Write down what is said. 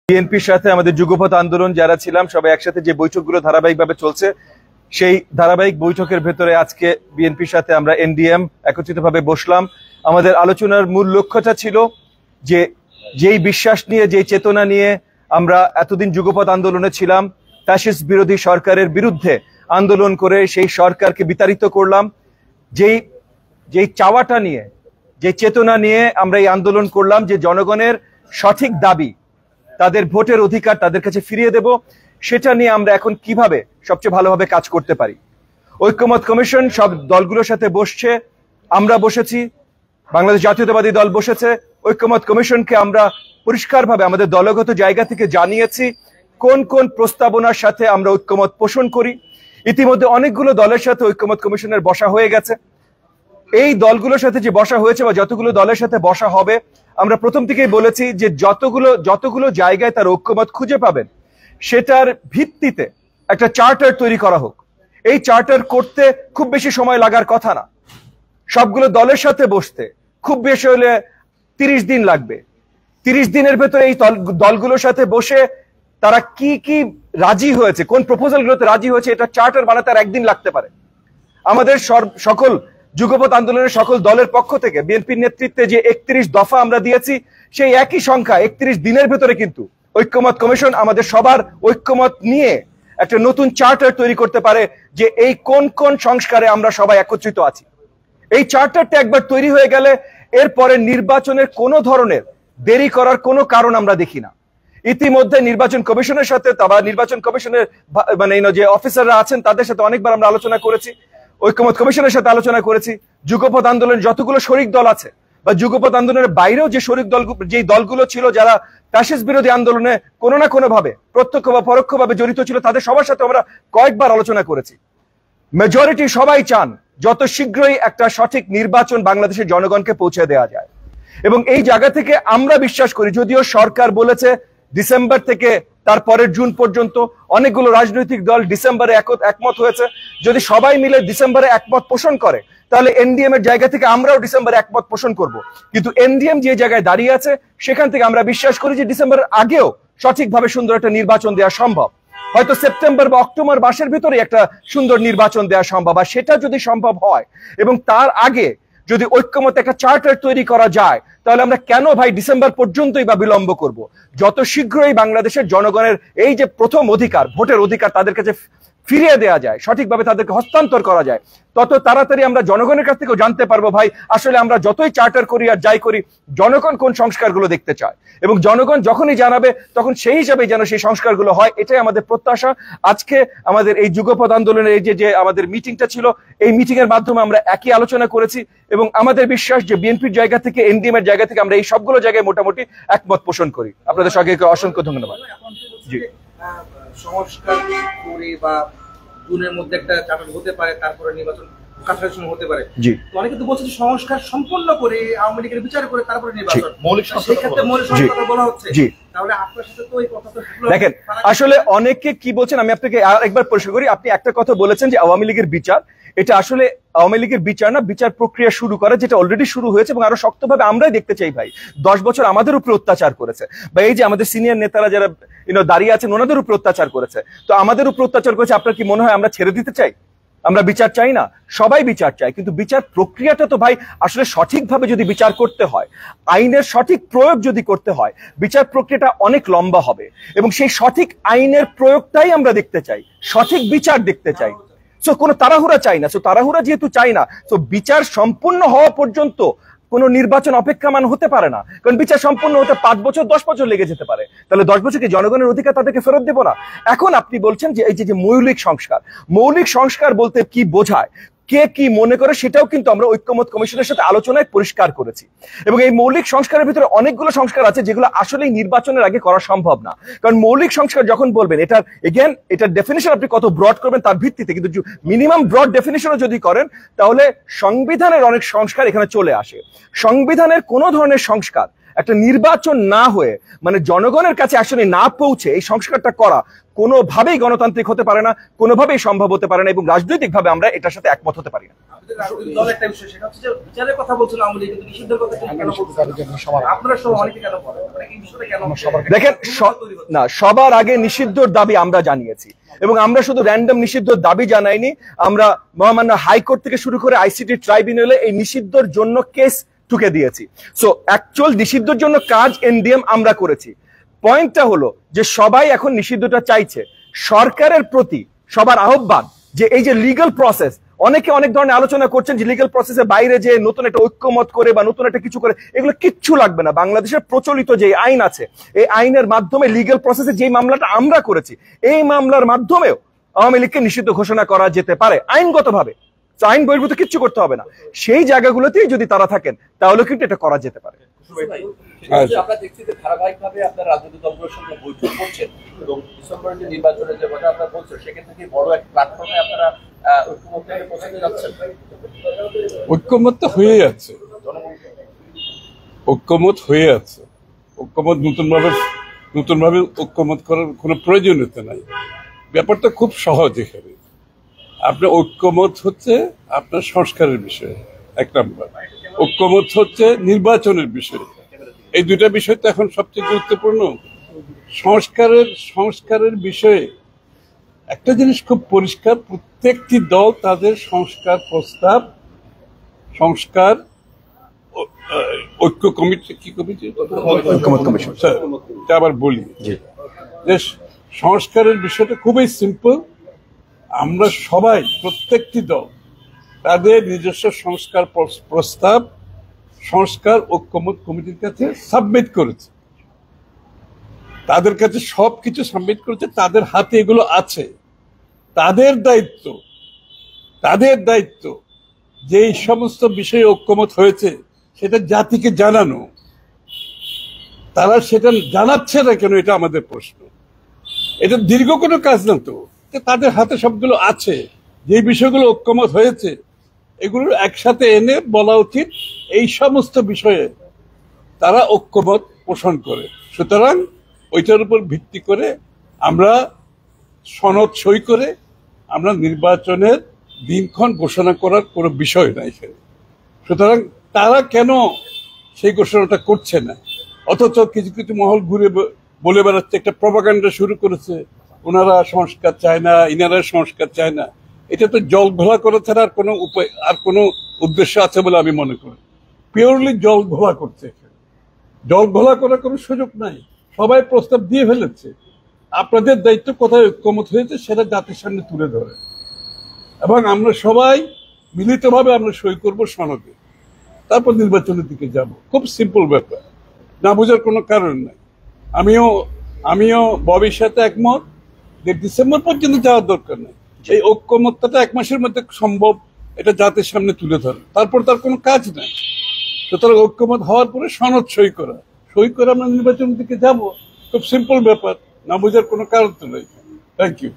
বিএনপির সাথে আমাদের যুগপৎ আন্দোলন যারা ছিলাম সবাই একসাথে যে বৈঠকগুলো ধারাবাহিকভাবে চলছে, সেই ধারাবাহিক বৈঠকের ভেতরে আজকে বিএনপির সাথে আমরা এনডিএম একত্রিতভাবে বসলাম। আমাদের আলোচনার মূল লক্ষ্যটা ছিল যে যেই বিশ্বাস নিয়ে, যেই চেতনা নিয়ে আমরা এতদিন যুগপৎ আন্দোলনে ছিলাম, ফ্যাসিস্ট বিরোধী সরকারের বিরুদ্ধে আন্দোলন করে সেই সরকারকে বিতাড়িত করলাম, যেই চাওয়াটা নিয়ে, যে চেতনা নিয়ে আমরা এই আন্দোলন করলাম, যে জনগণের সঠিক দাবি, তাদের ভোটের অধিকার তাদের কাছে ফিরিয়ে দেব, সেটা নিয়ে আমরা এখন কিভাবে সবচেয়ে ভালোভাবে কাজ করতে পারি। ঐক্যমত কমিশন সব দলগুলোর সাথে বসছে, আমরা বসেছি, বাংলাদেশ জাতীয়তাবাদী দল বসেছে। ঐক্যমত কমিশনকে আমরা পরিষ্কারভাবে আমাদের দলগত জায়গা থেকে জানিয়েছি কোন কোন প্রস্তাবনার সাথে আমরা ঐক্যমত পোষণ করি। ইতিমধ্যে অনেকগুলো দলের সাথে ঐক্যমত কমিশনের বসা হয়ে গেছে। এই দলগুলোর সাথে যে বসা হয়েছে বা যতগুলো দলের সাথে বসা হবে, আমরা প্রথম থেকেই বলেছি যে যতগুলো জায়গায় তার ঐক্যমত খুঁজে পাবেন, সেটার ভিত্তিতে একটা চার্টার তৈরি করা হোক। এই চার্টার করতে খুব বেশি সময় লাগার কথা না। সবগুলো দলের সাথে বসতে খুব বেশি হলে 30 দিন লাগবে। 30 দিনের ভেতরে এই দলগুলোর সাথে বসে তারা কি কি রাজি হয়েছে, কোন প্রপোজালগুলোতে রাজি হয়েছে, এটা চার্টার বানাতে আর একদিন লাগতে পারে। আমাদের সকল যুগপৎ আন্দোলনের সকল দলের পক্ষ থেকে বিএনপির নেতৃত্বে যে 31 দফা আমরা দিয়েছি, সেই একই সংখ্যা 31 দিনের ভেতরে কিন্তু ঐক্যমত কমিশন আমাদের সবার ঐক্যমত নিয়ে একটা নতুন চার্টার তৈরি করতে পারে, যে এই কোন কোন সংস্কারে আমরা সবাই একত্রিত আছি। এই চার্টারটা একবার তৈরি হয়ে গেলে এরপরে নির্বাচনের কোনো ধরনের দেরি করার কোনো কারণ আমরা দেখি না। ইতিমধ্যে নির্বাচন কমিশনের সাথে বা নির্বাচন কমিশনের যে অফিসাররা আছেন তাদের সাথে অনেকবার আমরা আলোচনা করেছি, ঐক্যমত কমিশনের সাথে আলোচনা করেছি। যুগপৎ আন্দোলনের যতগুলো শরিক দল আছে বা যুগপৎ আন্দোলনের বাইরেও যে শরিক দল, যে দলগুলো ছিল যারা ফ্যাসিস্ট বিরোধী আন্দোলনে কোনো না কোনো ভাবে প্রত্যক্ষ বা পরোক্ষভাবে জড়িত ছিল, তাদের সবার সাথে আমরা কয়েকবার আলোচনা করেছি। মেজরিটি সবাই চান যত শীঘ্রই একটা সঠিক নির্বাচন বাংলাদেশের জনগণকে পৌঁছে দেওয়া যায়। এবং এই জায়গা থেকে আমরা বিশ্বাস করি, যদিও সরকার বলেছে ডিসেম্বর থেকে তারপরের জুন পর্যন্ত, অনেকগুলো রাজনৈতিক দল ডিসেম্বরে একমত হয়েছে, যদি সবাই মিলে ডিসেম্বরে একমত পোষণ করে তাহলে এনডিএম এর জায়গা থেকে আমরাও ডিসেম্বরে একমত পোষণ করব। কিন্তু এনডিএম যে জায়গায় দাঁড়িয়ে আছে, সেখান থেকে আমরা বিশ্বাস করি যে ডিসেম্বরের আগেও সঠিকভাবে সুন্দর একটা নির্বাচন দেওয়া সম্ভব। হয়তো সেপ্টেম্বর বা অক্টোবর মাসের ভিতরে একটা সুন্দর নির্বাচন দেওয়া সম্ভব। আর সেটা যদি সম্ভব হয় এবং তার আগে যদি ঐক্যমত একটা চার্টার তৈরি করা যায়, তাহলে আমরা কেন ভাই ডিসেম্বর পর্যন্তই বা বিলম্ব করব? যত শীঘ্রই বাংলাদেশের জনগণের এই যে প্রথম অধিকার, ভোটের অধিকার তাদের কাছে ফিরিয়ে দেওয়া যায়, সঠিকভাবে তাদেরকে হস্তান্তর করা যায়, তত তাড়াতাড়ি আমরা জনগণের কাছ থেকেও জানতে পারবো ভাই আসলে আমরা যতই চার্টার করি আর যাই করি, জনগণ কোন সংস্কারগুলো দেখতে চায়। এবং জনগণ যখনই জানাবে তখন সেই হিসাবে যেন সেই সংস্কারগুলো হয়, এটাই আমাদের প্রত্যাশা। আজকে আমাদের এই যুগপৎ আন্দোলনের এই যে আমাদের মিটিংটা ছিল, এই মিটিং এর মাধ্যমে আমরা একই আলোচনা করেছি এবং আমাদের বিশ্বাস যে বিএনপির জায়গা থেকে, এনডিএম এর জায়গা থেকে আমরা এই সবগুলো জায়গায় মোটামুটি একমত পোষণ করি। আপনাদের সবাইকে অসংখ্য ধন্যবাদ। জি, সংস্কার করে বা জুনের মধ্যে একটা চার্টার হতে পারে, তারপরে নির্বাচন কাছাকাছি হতে পারে। জি, অনেকে তো বলছে সংস্কার সম্পন্ন করে আওয়ামী লীগের বিচার করে তারপরে নির্বাচন, মৌলিক সংস্কার বলা হচ্ছে। জি, তাহলে আপনার সাথে তো এই কথা তো দেখেন, আসলে অনেকে কি বলছেন আমি আপনাকে আরেকবার পরিষ্কার করি। আপনি একটা কথা বলেছেন যে আওয়ামী লীগের বিচার, এটা আসলে আওয়ামী লীগের বিচার না, বিচার প্রক্রিয়া শুরু করা, যেটা অলরেডি শুরু হয়েছে এবং আরো শক্তভাবে আমরাই দেখতে চাই ভাই। 10 বছর আমাদের উপরে অত্যাচার করেছে, বা এই যে আমাদের সিনিয়র নেতারা যারা দাঁড়িয়ে আছেন ওনাদের উপরে অত্যাচার করেছে, তো আমাদের উপরে অত্যাচার করেছে। আপনার কি মনে হয় আমরা ছেড়ে দিতে চাই? আমরা বিচার চাই না? সবাই বিচার চাই, কিন্তু বিচার প্রক্রিয়াটা তো ভাই আসলে সঠিকভাবে যদি বিচার করতে হয়, আইনের সঠিক প্রয়োগ যদি করতে হয়, বিচার প্রক্রিয়াটা অনেক লম্বা হবে এবং সেই সঠিক আইনের প্রয়োগটাই আমরা দেখতে চাই, সঠিক বিচার দেখতে চাই। সো কোনো তাড়াহুড়া চাই না। সো তাড়াহুড়া যেহেতু চাই না, তো বিচার সম্পূর্ণ হওয়া পর্যন্ত কোন নির্বাচন অপেক্ষামান হতে পারে না, কারণ বিচার সম্পূর্ণ হতে 5 বছর 10 বছর লেগে যেতে পারে। তাহলে 10 বছর কি জনগণের অধিকার তাদেরকে ফেরত দেব না? এখন আপনি বলছেন যে এই যে মৌলিক সংস্কার, মৌলিক সংস্কার বলতে কি বোঝায়, কে কি মনে করে, সেটাও কিন্তু আমরা ঐক্যমত কমিশনের সাথে আলোচনায় পরিষ্কার করেছি। এবং এই মৌলিক সংস্কারের ভিতরে অনেকগুলো সংস্কার আছে যেগুলো আসলেই নির্বাচনের আগে করা সম্ভব না। কারণ মৌলিক সংস্কার যখন বলবেন, এটার ডেফিনিশন আপনি কত ব্রড করবেন তার ভিত্তিতে, কিন্তু মিনিমাম ব্রড ডেফিনিশনও যদি করেন, তাহলে সংবিধানের অনেক সংস্কার এখানে চলে আসে। সংবিধানের কোনো ধরনের সংস্কার একটা নির্বাচন না হয়ে মানে জনগণের কাছে আসলে না পৌঁছে এই সংস্কারটা করা কোনোভাবেই গণতান্ত্রিক হতে পারে না, কোনোভাবেই সম্ভব হতে পারে না, এবং রাজনৈতিকভাবে আমরা এটার সাথে একমত হতে পারি না। দেখেন, না, সবার আগে নিষিদ্ধর দাবি আমরা জানিয়েছি, এবং আমরা শুধু র্যান্ডম নিষিদ্ধর দাবি জানাইনি, আমরা মহামান্য হাইকোর্ট থেকে শুরু করে আইসিটি ট্রাইব্যুনালে এই নিষিদ্ধর জন্য কেস ঠুকে দিয়েছি। সো অ্যাকচুয়াল নিষিদ্ধর জন্য কাজ এনডিএম আমরা করেছি। পয়েন্টটা হলো যে সবাই এখন নিষিদ্ধটা চাইছে। সরকারের প্রতি সবার আহ্বান যে এই যে লিগ্যাল প্রসেস, অনেকে অনেক ধরনের আলোচনা করছেন যে লিগ্যাল প্রসেসের বাইরে যে নতুন একটা ঐক্যমত করে বা নতুন একটা কিছু করে, এগুলো কিচ্ছু লাগবে না। বাংলাদেশের প্রচলিত যে আইন আছে, এই আইনের মাধ্যমে লিগ্যাল প্রসেসে যে মামলাটা আমরা করেছি, এই মামলার মাধ্যমেও আওয়ামী লীগকে নিষিদ্ধ ঘোষণা করা যেতে পারে আইনগতভাবে। আইন বহির্ভূত কিচ্ছু করতে হবে না। সেই জায়গাগুলোতেই যদি তারা থাকেন তাহলে কিন্তু এটা করা যেতে পারে। আমরা দেখছি যে ধারাবাহিকভাবে আপনার রাজনৈতিক দলগুলোর সঙ্গে বৈঠক করছেন এবং ডিসেম্বরের যে নির্বাচনের যে কথা আপনারা বলছেন, সেক্ষেত্রে কি বড় একটা প্ল্যাটফর্মে আপনারা ঐক্যমত্যে পৌঁছাতে যাচ্ছেন? ঐক্যমত তো হয়ে আছে, ঐক্যমত হয়ে আছে। ঐক্যমত নতুনভাবে ঐক্যমত করার কোনো প্রয়োজনীয়তা নাই। ব্যাপারটা খুব সহজ। এখানে আপনার ঐক্যমত হচ্ছে আপনার সংস্কারের বিষয়ে, এক নম্বর। ঐক্যমত হচ্ছে নির্বাচনের বিষয়ে। এই দুইটা বিষয় তো এখন সবচেয়ে গুরুত্বপূর্ণ। সংস্কারের বিষয়ে একটা জিনিস খুব পরিষ্কার, প্রত্যেকটি দল তাদের সংস্কার ঐক্য কমিটি, কি কমিটি, ঐক্যমত কমিশন, আবার বলি যে সংস্কারের বিষয়টা খুবই সিম্পল। আমরা সবাই, প্রত্যেকটি দল তাদের নিজস্ব সংস্কার প্রস্তাব সংস্কার ঐক্যমত কমিটির কাছে সাবমিট করেছে। তাদের কাছে সবকিছু সাবমিট করেছে, তাদের হাতে এগুলো আছে। তাদের দায়িত্ব যে এই সমস্ত বিষয়ে ঐক্যমত হয়েছে সেটা জাতিকে জানানো। তারা সেটা জানাচ্ছে না কেন, এটা আমাদের প্রশ্ন। এটা দীর্ঘ কোনো কাজ না তো, তাদের হাতে সবগুলো আছে। যে বিষয়গুলো ঐক্যমত হয়েছে এগুলো একসাথে এনে বলা উচিত এই সমস্ত বিষয়ে তারা ঐক্যমত পোষণ করে। সুতরাং ওইটার উপর ভিত্তি করে আমরা সনদ সই করে আমরা নির্বাচনের দিনক্ষণ ঘোষণা করার কোনো বিষয় নাই এখানে। সুতরাং তারা কেন সেই ঘোষণাটা করছে না, অথচ কিছু কিছু মহল ঘুরে বলে বেড়াচ্ছে, একটা প্রপাগান্ডা শুরু করেছে, ওনারা সংস্কার চায় না, ইনারা সংস্কার চায় না। এটা তো জল ঘোলা করা ছাড়া আর কোনো উদ্দেশ্য আছে বলে আমি মনে করি। পিওরলি জল ঘোলা করছে। জল ঘোলা করার কোনো সুযোগ নাই। সবাই প্রস্তাব দিয়ে ফেলেছে। আপনাদের দায়িত্ব কোথায় ঐক্যমত হয়েছে সেটা জাতির সামনে তুলে ধরে, এবং আমরা সবাই মিলিতভাবে আমরা সই করব সনদে, তারপর নির্বাচনের দিকে যাব। খুব সিম্পল ব্যাপার, না বোঝার কোনো কারণ নাই। আমিও ববির সাথে একমত যে ডিসেম্বর পর্যন্ত যাওয়ার দরকার নেই। এই ঐক্যমত্যটা 1 মাসের মধ্যে সম্ভব, এটা জাতির সামনে তুলে ধরে, তারপর তার কোনো কাজ নাই। সুতরাং ঐক্যমত হওয়ার পরে সনদ সই করা আমরা নির্বাচনের দিকে যাব। খুব সিম্পল ব্যাপার, না বোঝার কোনো কারণ তো নেই। Thank you.